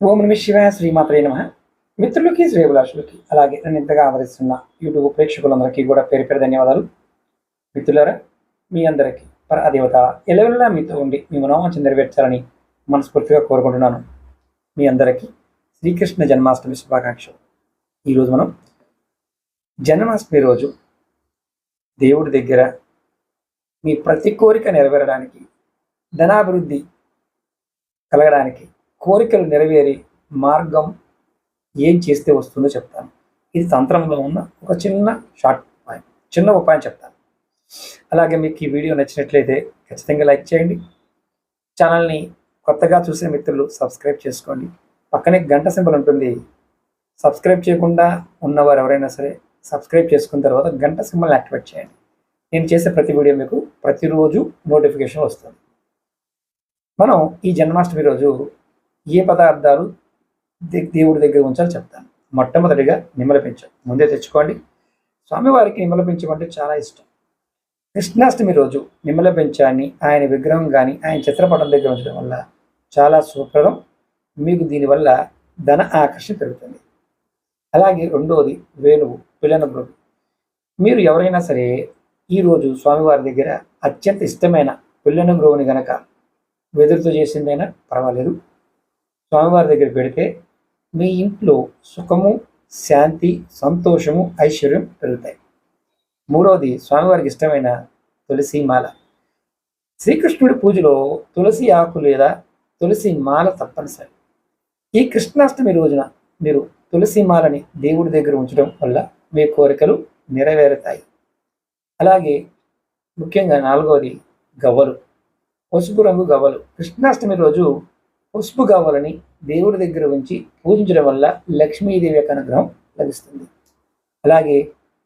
ఓం నమ శివాయ, శ్రీమాత్రే నమ. మిత్రులకి, శ్రేయభిలాషులకి, అలాగే నన్ను ఇంతగా ఆదరిస్తున్న యూట్యూబ్ ప్రేక్షకులందరికీ కూడా పేరు పేరు ధన్యవాదాలు. మిత్రులారా, మీ అందరికీ పరదేవత ఎలవెల్లా మీతో ఉండి మీ మనోవాంఛ నెరవేర్చాలని మనస్ఫూర్తిగా కోరుకుంటున్నాను. మీ అందరికీ శ్రీకృష్ణ జన్మాష్టమి శుభాకాంక్షలు. ఈరోజు మనం జన్మాష్టమి రోజు దేవుడి దగ్గర మీ ప్రతి కోరిక నెరవేరడానికి, ధనాభివృద్ధి కలగడానికి, కోరికలు నెరవేరి మార్గం ఏం చేస్తే వస్తుందో చెప్తాను. ఇది తంత్రంలో ఉన్న ఒక చిన్న ఉపాయం చెప్తాను. అలాగే మీకు ఈ వీడియో నచ్చినట్లయితే ఖచ్చితంగా లైక్ చేయండి. ఛానల్ని కొత్తగా చూసే మిత్రులు సబ్స్క్రైబ్ చేసుకోండి. పక్కనే గంట సింబల్ ఉంటుంది. సబ్స్క్రైబ్ చేయకుండా ఉన్నవారు ఎవరైనా సరే సబ్స్క్రైబ్ చేసుకున్న తర్వాత గంట సింబల్ని యాక్టివేట్ చేయండి. నేను చేసే ప్రతి వీడియో మీకు ప్రతిరోజు నోటిఫికేషన్ వస్తుంది. మనం ఈ జన్మాష్టమి రోజు ఏ పదార్థాలు దేవుడి దగ్గర ఉంచాలో చెప్తాను. మొట్టమొదటిగా నిమ్మల పెంచం ముందే తెచ్చుకోండి. స్వామివారికి నిమ్మల పెంచం అంటే చాలా ఇష్టం. కృష్ణాష్టమి రోజు నిమ్మల పెంచాన్ని ఆయన విగ్రహం కానీ ఆయన చిత్రపటం దగ్గర ఉంచడం వల్ల చాలా శుభప్రదం. మీకు దీనివల్ల ధన ఆకర్షణ పెరుగుతుంది. అలాగే రెండవది వేణువు, పిల్లన బ్రోగు. మీరు ఎవరైనా సరే ఈరోజు స్వామివారి దగ్గర అత్యంత ఇష్టమైన పిల్లన బ్రోగుని గనక వెదురుతో చేసిందైనా పర్వాలేదు, స్వామివారి దగ్గర పెడితే మీ ఇంట్లో సుఖము, శాంతి, సంతోషము, ఐశ్వర్యం పెరుగుతాయి. మూడవది స్వామివారికి ఇష్టమైన తులసి మాల. శ్రీకృష్ణుడి పూజలో తులసి ఆకు లేదా తులసి మాల తప్పనిసరి. ఈ కృష్ణాష్టమి రోజున మీరు తులసి మాలని దేవుడి దగ్గర ఉంచడం వల్ల మీ కోరికలు నెరవేరుతాయి. అలాగే ముఖ్యంగా నాలుగవది గవ్వలు, పసుపు రంగు గవ్వలు. కృష్ణాష్టమి రోజు పసుపు గవ్వలని దేవుడి దగ్గర ఉంచి పూజించడం వల్ల లక్ష్మీదేవి యొక్క అనుగ్రహం లభిస్తుంది. అలాగే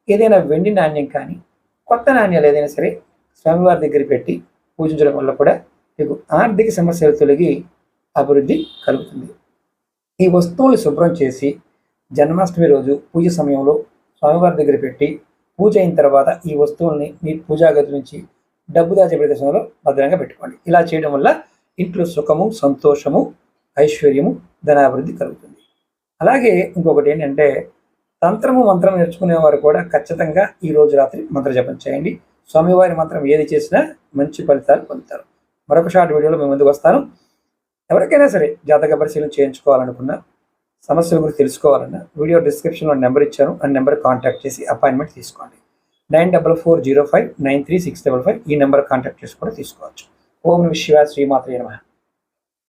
ఏదైనా వెండి నాణ్యం కానీ కొత్త నాణ్యాలు ఏదైనా సరే స్వామివారి దగ్గర పెట్టి పూజించడం వల్ల కూడా మీకు ఆర్థిక సమస్యలు తొలగి అభివృద్ధి కలుగుతుంది. ఈ వస్తువులు శుభ్రం చేసి జన్మాష్టమి రోజు పూజ సమయంలో స్వామివారి దగ్గర పెట్టి పూజ అయిన తర్వాత ఈ వస్తువుల్ని మీ పూజా గది నుంచి డబ్బు దాచే ప్రదేశంలో భద్రంగా పెట్టుకోండి. ఇలా చేయడం వల్ల ఇంట్లో సుఖము, సంతోషము, ఐశ్వర్యము, ధనాభివృద్ధి కలుగుతుంది. అలాగే ఇంకొకటి ఏంటంటే తంత్రము, మంత్రం నేర్చుకునేవారు కూడా ఖచ్చితంగా ఈ రోజు రాత్రి మంత్ర జపం చేయండి. స్వామివారి మంత్రం ఏది చేసినా మంచి ఫలితాలు పొందుతారు. మరొక షార్ట్ వీడియోలో మేము ముందుకు వస్తాను. ఎవరికైనా సరే జాతక పరిశీలన చేయించుకోవాలనుకున్నా, సమస్యల గురించి తెలుసుకోవాలన్నా వీడియో డిస్క్రిప్షన్లో నెంబర్ ఇచ్చాను. ఆ నెంబర్ కాంటాక్ట్ చేసి అపాయింట్మెంట్ తీసుకోండి. 9440593655 ఈ నెంబర్ కాంటాక్ట్ చేసి కూడా తీసుకోవచ్చు. ఓం నమః శివాయ, శ్రీమాత్రే నమః.